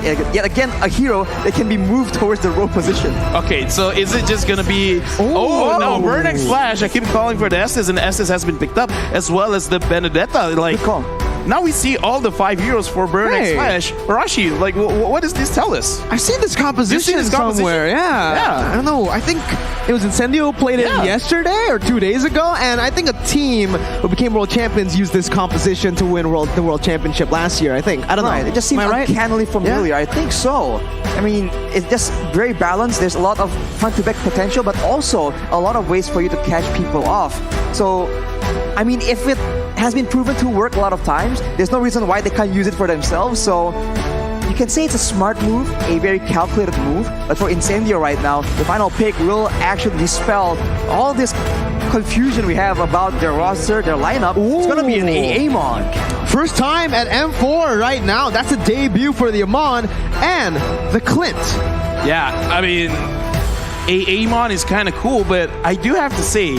yet again a hero that can be moved towards the role position. Okay, so is it just gonna be... Oh, no, Burn X Flash. I keep calling for the Estes, and the Estes has been picked up, as well as the Benedetta. Like, Good call. now we see all the 5 heroes for Burn X Flash. Hoshi, like, what does this tell us? I've seen this composition somewhere. Yeah. I don't know. I think it was Incendio played it yesterday or 2 days ago, and I think a team who became world champions used this composition to win the world championship last year. I think. I don't know. It just seems uncannily familiar. I think so. I mean, it's just very balanced. There's a lot of front-to-back potential, but also a lot of ways for you to catch people off. So, I mean, if it has been proven to work a lot of times, there's no reason why they can't use it for themselves. So you can say it's a smart move, a very calculated move, but for Incendio right now, the final pick will actually dispel all this confusion we have about their roster, their lineup. It's gonna be an Amon. First time at M4 right now. That's a debut for the Amon and the Clint. Yeah, I mean, Amon is kind of cool, but I do have to say,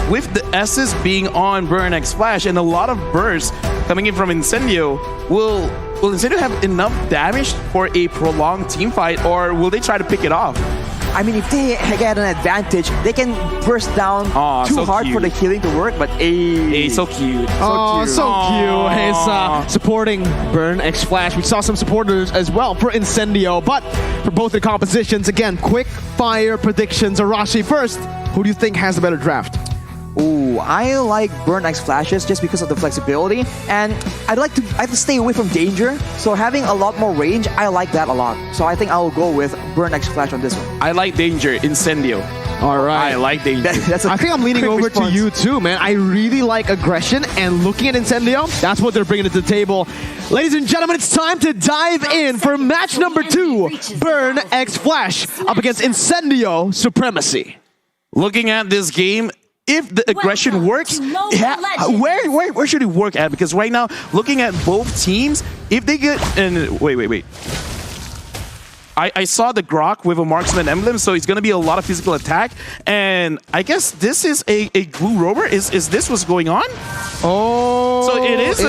with the S's being on Burn X Flash and a lot of bursts coming in from Incendio, will Incendio have enough damage for a prolonged team fight, or will they try to pick it off? I mean, if they get an advantage, they can burst down too hard for the healing to work, but so cute. So cute. He's supporting Burn X Flash. We saw some supporters as well for Incendio, but for both the compositions, again, quick fire predictions. Arashi first, who do you think has the better draft? Ooh, I like Burn X Flashes just because of the flexibility, and I like to stay away from danger. So having a lot more range, I like that a lot. So I think I will go with Burn X Flash on this one. I like danger, Incendio. All right, I like danger. I think I'm leaning over to you too, man. I really like aggression, and looking at Incendio, that's what they're bringing to the table. Ladies and gentlemen, it's time to dive in for match number 2, Burn X Flash up against Incendio Supremacy. Looking at this game, if the aggression works, where should it work at? Because right now, looking at both teams, if they get... Wait. I saw the Grok with a marksman emblem, so it's going to be a lot of physical attack. And I guess this is a glue rover. Is this what's going on? Oh. So it is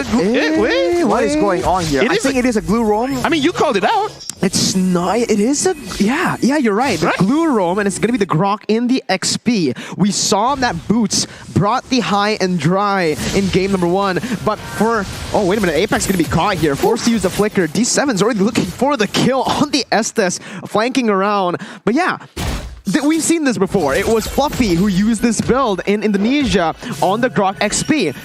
wait. What is going on here? I think it is a glue roam. I mean, you called it out. It's not. It is a... Yeah, you're right. The glue roam, and it's going to be the Grok in the XP. We saw that Boots brought the high and dry in game number 1. But for... Oh, wait a minute. Apex is going to be caught here. Forced to use the flicker. D7's already looking for the kill on the Estes, flanking around. But yeah... We've seen this before. It was Fluffy who used this build in Indonesia on the Grok XP.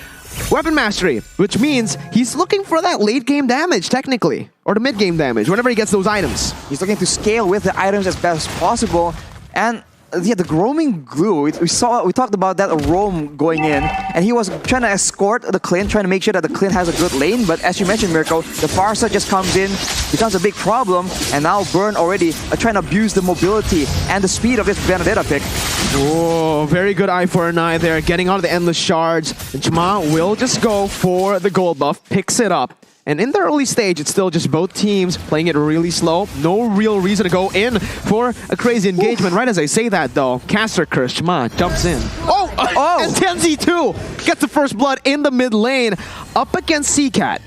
Weapon mastery, which means he's looking for that late game damage, technically, or the mid game damage, whenever he gets those items. He's looking to scale with the items as best as possible, and yeah, the roaming glue, we talked about that roam going in, and he was trying to escort the Clint, trying to make sure that the Clint has a good lane, but as you mentioned, Mirko, the Farsa just comes in, becomes a big problem, and now Burn already trying to abuse the mobility and the speed of this Benedetta pick. Oh, very good eye for an eye there, getting out of the endless shards. And Chima will just go for the gold buff, picks it up. And in the early stage, it's still just both teams playing it really slow. No real reason to go in for a crazy engagement. Right as I say that, though, Caster Curse, Chima jumps in. And Tenzi too gets the first blood in the mid lane up against CCAT.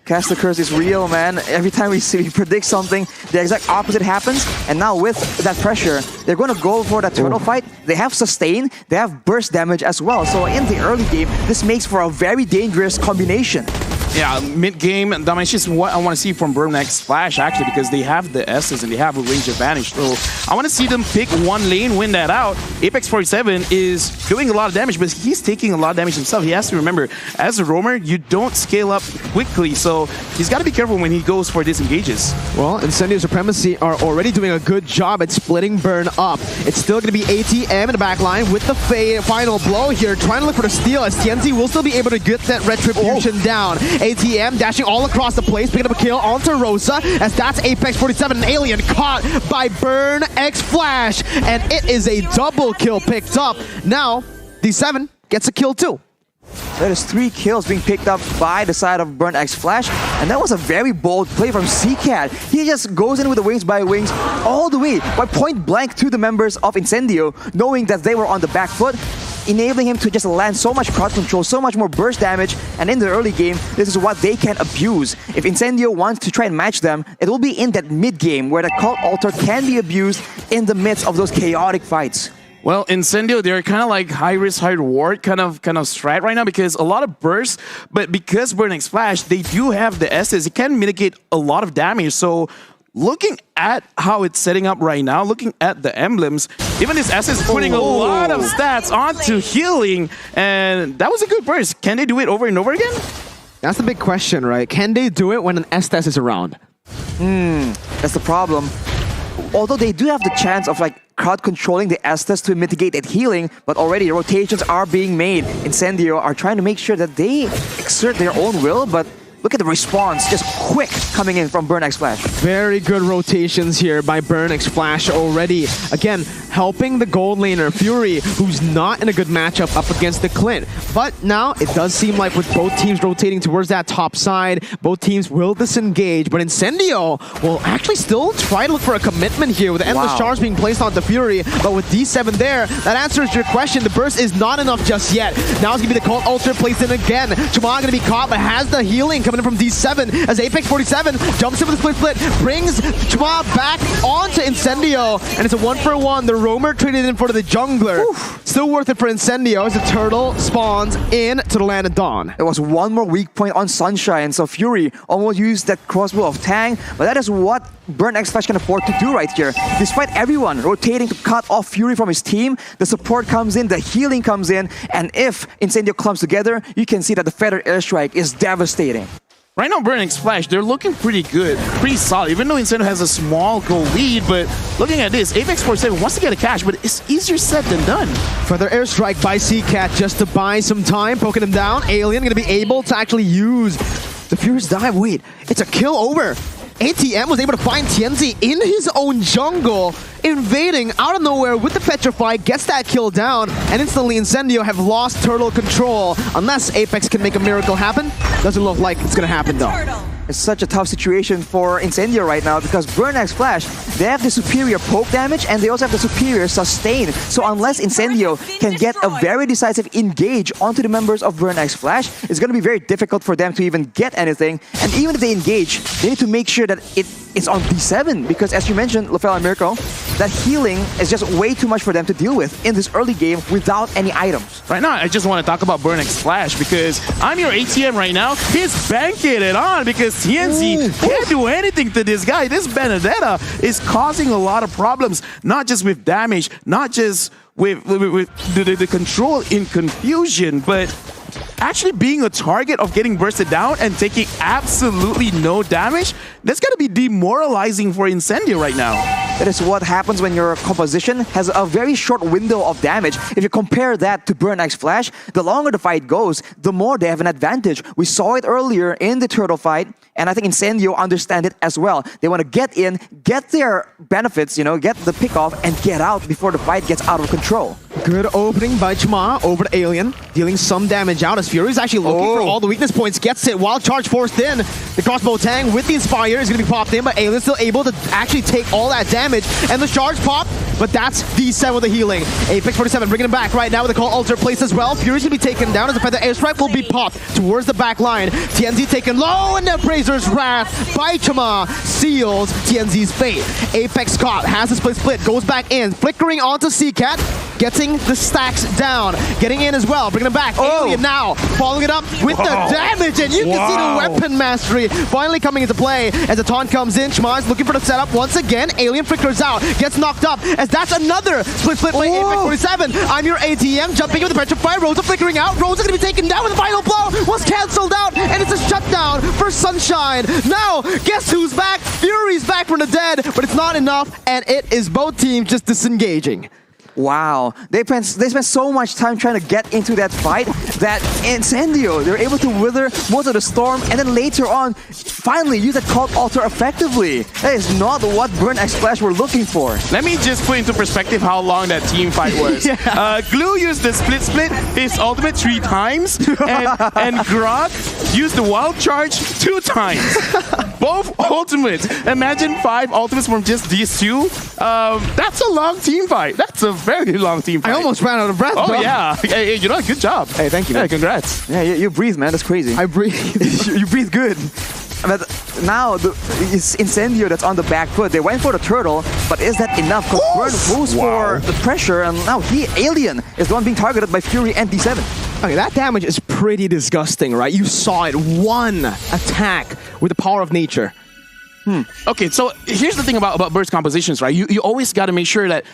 Caster Curse is real, man. Every time we predict something, the exact opposite happens. And now with that pressure, they're going to go for that turtle fight. They have sustain, they have burst damage as well. So in the early game, this makes for a very dangerous combination. Yeah, mid-game domination is what I want to see from Burn X Flash, actually, because they have the S's and they have a range advantage. So I want to see them pick one lane, win that out. Apex 47 is doing a lot of damage, but he's taking a lot of damage himself. He has to remember, as a roamer, you don't scale up quickly, so he's got to be careful when he goes for disengages. Well, Incendio Supremacy are already doing a good job at splitting Burn up. It's still going to be ATM in the back line with the final blow here, trying to look for the steal, as Tianzi will still be able to get that retribution down. ATM dashing all across the place, picking up a kill onto Rosa, as that's Apex 47, an alien caught by Burn X Flash, and it is a double kill picked up. Now, D7 gets a kill too. That is 3 kills being picked up by the side of Burn X Flash, and that was a very bold play from CCAT. He just goes in with the wings by wings all the way, by point blank to the members of Incendio, knowing that they were on the back foot. enabling him to just land so much crowd control, so much more burst damage, and in the early game, this is what they can abuse. If Incendio wants to try and match them, it will be in that mid game where the Cult Altar can be abused in the midst of those chaotic fights. Well, Incendio, they're kind of like high risk, high reward kind of strat right now because a lot of bursts, but because Burn X Flash, they do have the S's, it can mitigate a lot of damage. So looking at how it's setting up right now, looking at the emblems, even this S is putting a lot of stats onto healing, and that was a good burst. Can they do it over and over again? That's the big question, right? Can they do it when an Estes is around? That's the problem. Although they do have the chance of like crowd controlling the Estes to mitigate that healing, but already rotations are being made. Incendio are trying to make sure that they exert their own will, but look at the response, just quick coming in from Burn X Flash. Very good rotations here by Burn X Flash already. Again, helping the gold laner, Fury, who's not in a good matchup up against the Clint. But now, it does seem like with both teams rotating towards that top side, both teams will disengage, but Incendio will actually still try to look for a commitment here with the endless charge being placed onto Fury, but with D7 there, that answers your question. The burst is not enough just yet. Now it's going to be the Cult Ultra placed in again. Chuma going to be caught, but has the healing coming in from D7 as Apex 47 jumps in with a split, brings Chuma back onto Incendio, and it's a 1-for-1. The roamer traded in for the jungler. Still worth it for Incendio as the turtle spawns in to the land of dawn. There was one more weak point on Sunshine, so Fury almost used that crossbow of Tang, but that is what Burn X Flash can afford to do right here. Despite everyone rotating to cut off Fury from his team, the support comes in, the healing comes in, and if Incendio clumps together, you can see that the feathered airstrike is devastating. Right now, Burn X Flash, they're looking pretty good, pretty solid, even though Incendio has a small goal lead, but looking at this, Apex 47 wants to get a cash, but it's easier said than done. Feather airstrike by Seacat just to buy some time, poking him down. Alien going to be able to actually use the Furious Dive. Wait, it's a kill over. ATM was able to find Tianzi in his own jungle, invading out of nowhere with the Petrify, gets that kill down, and instantly Incendio have lost turtle control. Unless Apex can make a miracle happen, doesn't look like it's gonna happen though. It's such a tough situation for Incendio right now because Burn X Flash, they have the superior poke damage and they also have the superior sustain. So unless Incendio can get a very decisive engage onto the members of Burn X Flash, it's going to be very difficult for them to even get anything. And even if they engage, they need to make sure that it's on D7 because as you mentioned, Lafel and Mirko, that healing is just way too much for them to deal with in this early game without any items. Right now, I just want to talk about Burn X Flash because I'm your ATM right now. He's banking it on because TNC can't do anything to this guy. This Benedetta is causing a lot of problems, not just with damage, not just with the control in confusion, but actually being a target of getting bursted down and taking absolutely no damage. That's going to be demoralizing for Incendio right now. That is what happens when your composition has a very short window of damage. If you compare that to Burn X Flash, the longer the fight goes, the more they have an advantage. We saw it earlier in the turtle fight, and I think Incendio understand it as well. They want to get in, get their benefits, you know, get the pick off, and get out before the fight gets out of control. Good opening by Chuma over to Alien, dealing some damage out as Fury's actually looking for all the weakness points, gets it, wild charge forced in. The crossbow Tang with the Inspire is going to be popped in, but Alien's still able to actually take all that damage, and the charge pop, but that's D7 with the healing. Apex 47 bringing him back right now with the call alter place as well. Fury's going to be taken down as the feather airstrike will be popped towards the back line. TNZ taken low, and the Brazer's Wrath by Chuma seals TNZ's fate. Apex caught, has the split, goes back in, flickering onto Seacat, getting the stacks down, getting in as well, bringing him back. Alien now, following it up with the damage, and you can see the weapon mastery finally coming into play as the taunt comes in. Chuma is looking for the setup once again. Alien flickers out, gets knocked up, as that's another split by Apex 47. I'm your ATM, jumping in with the Petrify, Rosa flickering out. Rosa gonna be taken down with the final blow, was cancelled out, and it's a shutdown for Sunshine. Now, guess who's back? Fury's back from the dead, but it's not enough, and it is both teams just disengaging. Wow, they spent so much time trying to get into that fight that Incendio, they're able to wither most of the storm and then later on finally use a cult altar effectively. That is not what Burn X Flash were looking for. Let me just put into perspective how long that team fight was. Glue used the split, his ultimate 3 times, and Grog used the wild charge 2 times. both ultimates. Imagine 5 ultimates from just these two. That's a long team fight. That's a very long team fight. I almost ran out of breath. Oh, bro. yeah. Hey, you know, good job. Hey, thank you. Yeah, Man. congrats. Yeah, you breathe, man. That's crazy. I breathe. You breathe good. But now it's Incendio that's on the back foot. They went for the turtle, but is that enough? Because Burn goes for the pressure, and now Alien is the one being targeted by Fury and D7. Okay, that damage is pretty disgusting, right? You saw it. One attack with the power of nature. Okay, so here's the thing about burst compositions, right? You always got to make sure that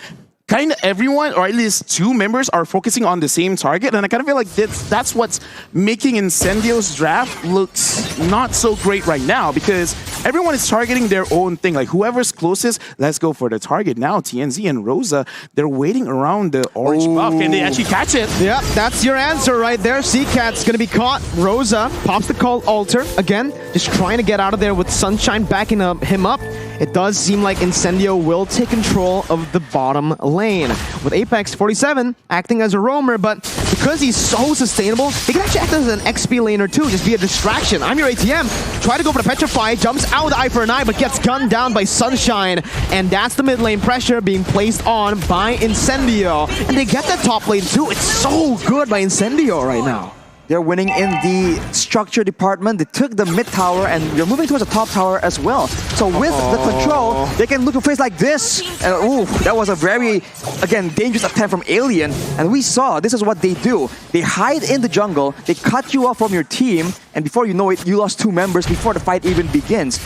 kind of everyone, or at least 2 members, are focusing on the same target, and I kind of feel like that's what's making Incendio's draft looks not so great right now, because everyone is targeting their own thing. Like, whoever's closest, let's go for the target. Now, TNZ and Rosa, they're waiting around the orange buff. Can they actually catch it? Yeah, that's your answer right there. Seacat's gonna be caught. Rosa pops the call altar. Again, just trying to get out of there with Sunshine backing him up. It does seem like Incendio will take control of the bottom lane, with Apex 47 acting as a roamer, but because he's so sustainable, he can actually act as an XP laner too, just be a distraction. I'm your ATM, try to go for the Petrify, jumps out with the eye for an eye, but gets gunned down by Sunshine, and that's the mid lane pressure being placed on by Incendio. And they get that top lane too. It's so good by Incendio right now. They're winning in the structure department. They took the mid tower and they're moving towards the top tower as well. So with the control, they can look to face like this. And ooh, that was a very, again, dangerous attempt from Alien. And we saw this is what they do. They hide in the jungle, they cut you off from your team, and before you know it, you lost 2 members before the fight even begins.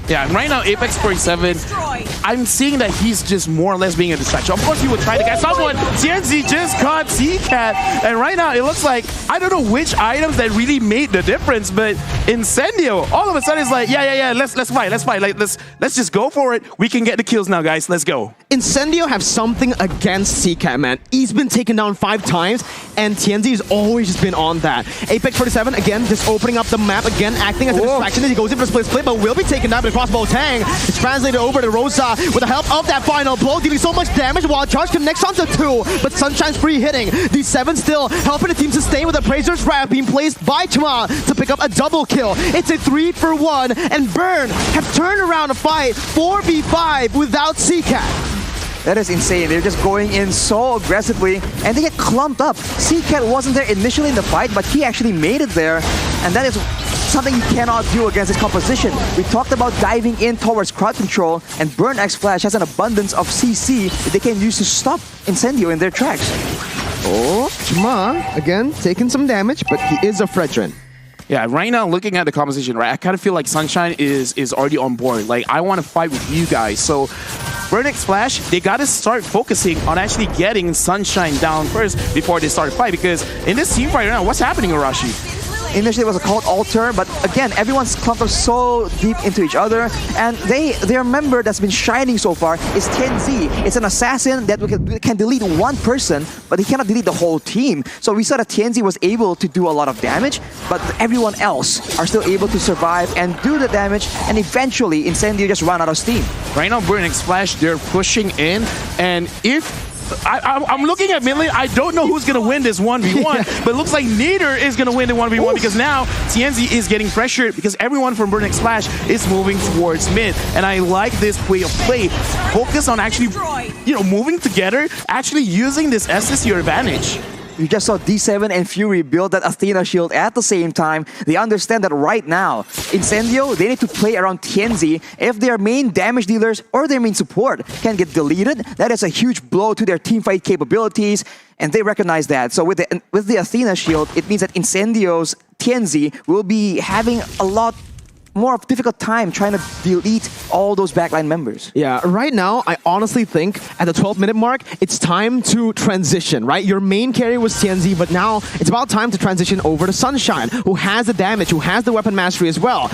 Yeah, right now, Apex 47, I'm seeing that he's just more or less being a distraction. Of course, he would try to get someone. TNZ just caught Seacat, and right now, it looks like, I don't know which items that really made the difference, but Incendio, all of a sudden, is like, yeah, let's fight. Like, let's just go for it. We can get the kills now, guys. Let's go. Incendio have something against Seacat, man. He's been taken down 5 times, and TNZ has always just been on that. Apex 47, again, just opening up the map again, acting as a distraction as he goes in for a split, but will be taken down by the crossbow Tang. It's translated over to Rosa with the help of that final blow, dealing so much damage while Charge connects onto 2, but Sunshine's free hitting. D7 still helping the team sustain with the Appraiser's Wrath being placed by Chuma to pick up a double kill. It's a 3-for-1, and Burn have turned around a fight 4v5 without Seacat. That is insane. They're just going in so aggressively, and they get clumped up. Seacat wasn't there initially in the fight, but he actually made it there, and that is something you cannot do against his composition. We talked about diving in towards crowd control, and Burn X Flash has an abundance of CC that they can use to stop Incendio in their tracks. Oh, Chuma, again, taking some damage, but he is a Fredrin. Yeah, right now, looking at the composition, right, I kind of feel like Sunshine is already on board. Like, I want to fight with you guys. So, Burn X Flash, they got to start focusing on actually getting Sunshine down first before they start fight. Because in this team fight right now, what's happening, Arashi? Initially it was a called altar, but again, everyone's clumped up so deep into each other, and their member that's been shining so far is TNZ. It's an assassin that can delete 1 person, but he cannot delete the whole team. So we saw that TNZ was able to do a lot of damage, but everyone else are still able to survive and do the damage, and eventually Incendio just ran out of steam. Right now, Burn X Flash, they're pushing in, and if I'm looking at Midlane. I don't know who's going to win this 1v1, but it looks like neither is going to win the 1v1 because now TNZ is getting pressured because everyone from Burn X Flash is moving towards mid. And I like this way of play. Focus on actually, moving together, actually using this SS to your advantage. You just saw D7 and Fury build that Athena shield at the same time. They understand that right now, Incendio, they need to play around TNZ. If their main damage dealers or their main support can get deleted, that is a huge blow to their teamfight capabilities, and they recognize that. So with the Athena shield, it means that Incendio's TNZ will be having a lot more of a difficult time trying to delete all those backline members. Yeah, right now, I honestly think at the 12-minute mark, it's time to transition, right? Your main carry was TNZ, but now it's about time to transition over to Sunshine, who has the damage, who has the weapon mastery as well.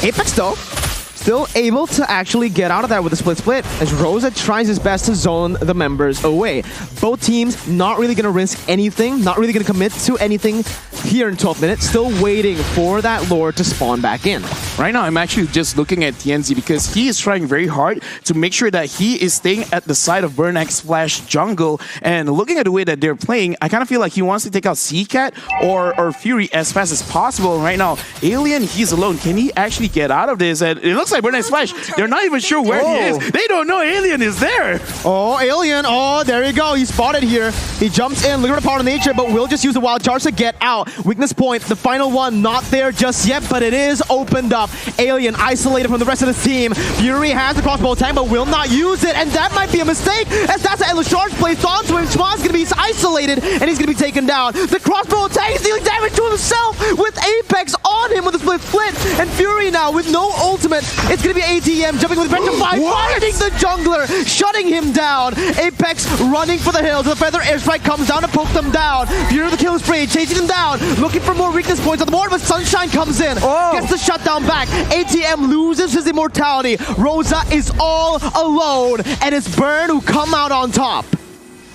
Apex, though, still able to actually get out of that with a split as Rosa tries his best to zone the members away. Both teams not really going to risk anything, not really going to commit to anything here in 12 minutes, still waiting for that lore to spawn back in. Right now, I'm actually just looking at TNZ because he is trying very hard to make sure that he is staying at the side of Burn X Flash jungle. And looking at the way that they're playing, I kind of feel like he wants to take out Seacat or Fury as fast as possible. Right now, Alien, he's alone. Can he actually get out of this? And it looks like Burn X Flash, they're not even sure where he is. They don't know Alien is there. Oh, Alien. Oh, there you go. He spotted here. He jumps in, looking at the power of nature, but will just use the wild charge to get out. Weakness point, the final one, not there just yet, but it is opened up. Alien isolated from the rest of the team. Fury has the crossbow tank, but will not use it, and that might be a mistake, as that's an endless charge placed onto him. Schwan's going to be isolated, and he's going to be taken down. The crossbow tank is dealing damage to himself with Apex on him with a split, and Fury now with no ultimate. It's going to be ATM jumping with Petrify, finding the jungler, shutting him down. Apex running for the hills. The Feather Airstrike comes down to poke them down. Fury with the kill spree, chasing them down, looking for more weakness points on the board, but Sunshine comes in, gets the shutdown back. ATM loses his immortality. Rosa is all alone, and it's Burn who come out on top.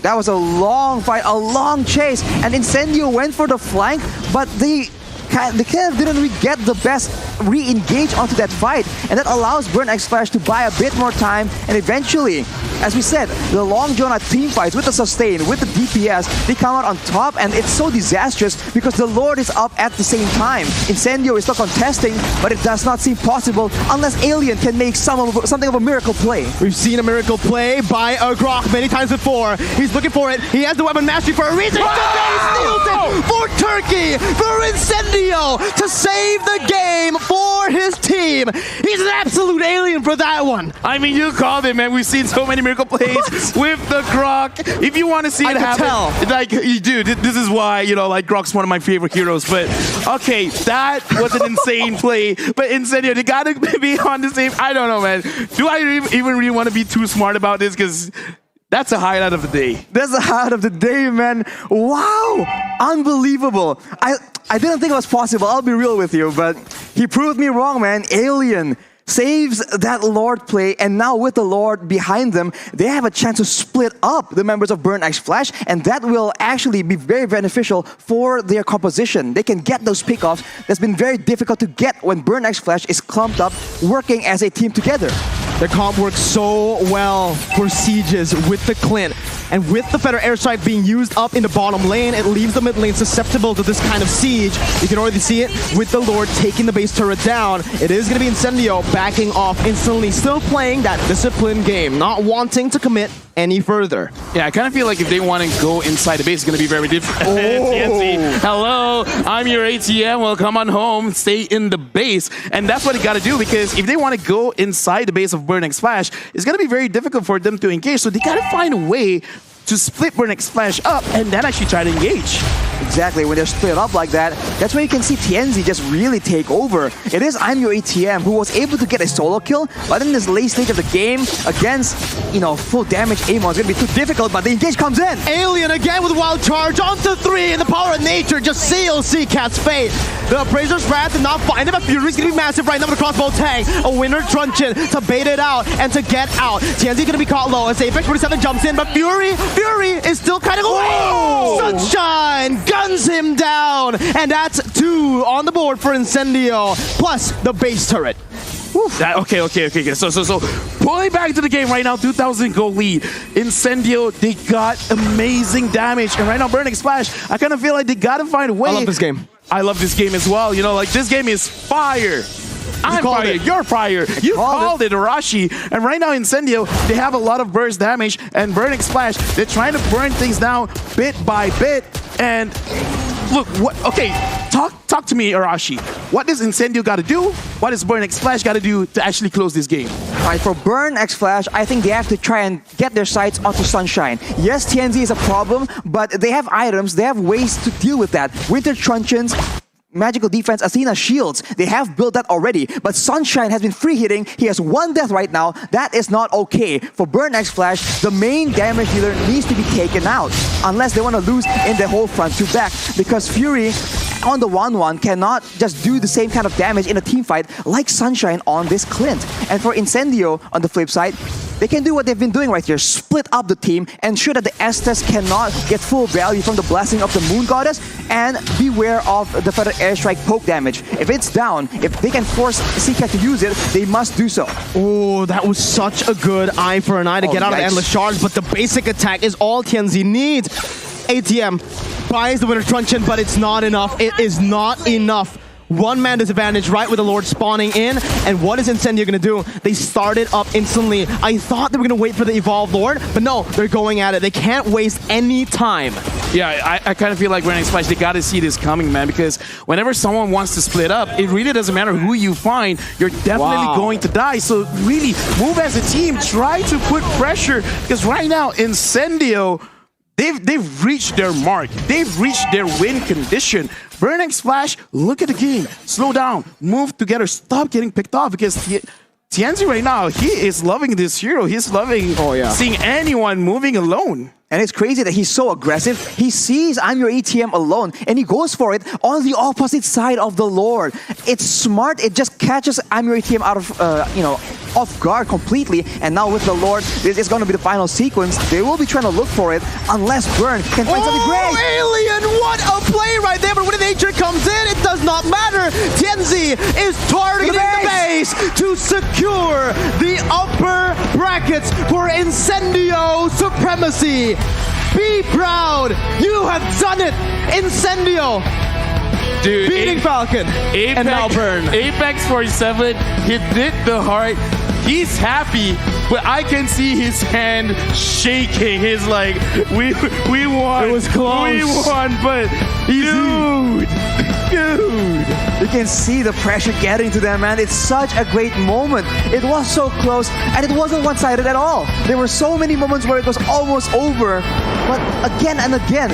That was a long fight, a long chase, and Incendio went for the flank, but they kind of didn't really get the best re-engage onto that fight, and that allows Burn X Flash to buy a bit more time, and eventually, as we said, the Long John team fights with the sustain, with the DPS, they come out on top, and it's so disastrous because the Lord is up at the same time. Incendio is still contesting, but it does not seem possible unless Alien can make something of a miracle play. We've seen a miracle play by Grok many times before. He's looking for it. He has the weapon mastery for a reason. He steals it for Turkey, for Incendio, to save the game for his team. He's an absolute alien for that one. I mean, you called it, man. We've seen so many miracle plays with the Grok. If you want to see it happen, like you do, this is why, you know, like Grok's one of my favorite heroes. But okay, that was an insane play. But Incendio, they gotta be on the same. I don't know, man. Do I even really want to be too smart about this? Because that's a highlight of the day. That's the highlight of the day, man. Wow, unbelievable. I didn't think it was possible, I'll be real with you, but he proved me wrong, man. Alien saves that Lord play, and now with the Lord behind them, they have a chance to split up the members of Burn X Flash, and that will actually be very beneficial for their composition. They can get those pickoffs that's been very difficult to get when Burn X Flash is clumped up, working as a team together. The comp works so well for sieges with the Clint. And with the Feather Airstrike being used up in the bottom lane, it leaves the mid lane susceptible to this kind of siege. You can already see it with the Lord taking the base turret down. It is going to be Incendio backing off instantly, still playing that disciplined game, not wanting to commit any further. Yeah, I kind of feel like if they want to go inside the base, it's going to be very different. TNC, hello, I'm your ATM. Well, come on home, stay in the base. And that's what they got to do, because if they want to go inside the base of Burn X Flash, it's going to be very difficult for them to engage. So they got to find a way to split Burn X Flash up and then actually try to engage. Exactly, when they're split up like that, that's when you can see TNZ just really take over. It is I'm Your ATM who was able to get a solo kill, but in this late stage of the game, against, you know, full damage Amon, it's going to be too difficult, but the engage comes in. Alien again with a wild charge onto 3, and the power of nature just seals Seacat's fate. The Appraiser's Wrath did not find him, but Fury's going to be massive right now with a crossbow tank. A winner truncheon to bait it out and to get out. TNZ going to be caught low as Apex 47 jumps in, but Fury is still kind of away. Sunshine guns him down, and that's 2 on the board for Incendio, plus the base turret. Okay. So pulling back to the game right now, 2,000 goal lead. Incendio, they got amazing damage, and right now Burn X Flash, I kind of feel like they got to find a way. I love this game. I love this game as well. You know, like this game is fire. I'm fire, you're fire. You called it, Arashi. And right now, Incendio, they have a lot of burst damage, and Burn X Flash, they're trying to burn things down bit by bit. And look, talk to me, Arashi. What does Incendio got to do? What does Burn X Flash got to do to actually close this game? All right, for Burn X Flash, I think they have to try and get their sights onto Sunshine. Yes, TNZ is a problem, but they have items, they have ways to deal with that. Winter Truncheons, Magical Defense, Athena Shields, they have built that already, but Sunshine has been free hitting. He has 1 death right now. That is not okay. For Burn X Flash, the main damage dealer needs to be taken out, unless they want to lose in the whole front to back, because Fury on the 1-1 cannot just do the same kind of damage in a team fight like Sunshine on this Clint. And for Incendio, on the flip side, they can do what they've been doing right here. Split up the team, ensure that the Estes cannot get full value from the blessing of the Moon Goddess, and beware of the Feather Airstrike poke damage. If it's down, if they can force Seacat to use it, they must do so. Oh, that was such a good eye for an eye to get out of the Endless Charge, but the basic attack is all TNZ needs. ATM buys the winner's truncheon, but it's not enough. It is not enough. One man disadvantage right with the Lord spawning in, and what is Incendio gonna do? They started up instantly. I thought they were gonna wait for the Evolved Lord, but no, they're going at it. They can't waste any time. Yeah, I kind of feel like Running Splash, they got to see this coming, man, because whenever someone wants to split up, it really doesn't matter who you find, you're definitely going to die. So really, move as a team, try to put pressure, because right now, Incendio, they've reached their mark. They've reached their win condition. Burning Splash, look at the game. Slow down, move together, stop getting picked off, because TNZ right now, he is loving this hero. He's loving seeing anyone moving alone. And it's crazy that he's so aggressive. He sees I'm your ETM alone, and he goes for it on the opposite side of the Lord. It's smart. It just catches I'm your ETM out of, off guard completely. And now with the Lord, this is going to be the final sequence. They will be trying to look for it unless Burn can find something great. Alien, what a play right there. But when nature comes in, it does not matter. TNZ is targeting the base to secure the upper brackets for Incendio Supremacy. Be proud! You have done it! Incendio! Dude, beating Falcon Apex, and now Burn. Apex 47, he did the heart. He's happy, but I can see his hand shaking. He's like, we won. It was close. We won, but dude. You can see the pressure getting to them, man. It's such a great moment. It was so close, and it wasn't one-sided at all. There were so many moments where it was almost over, but again and again,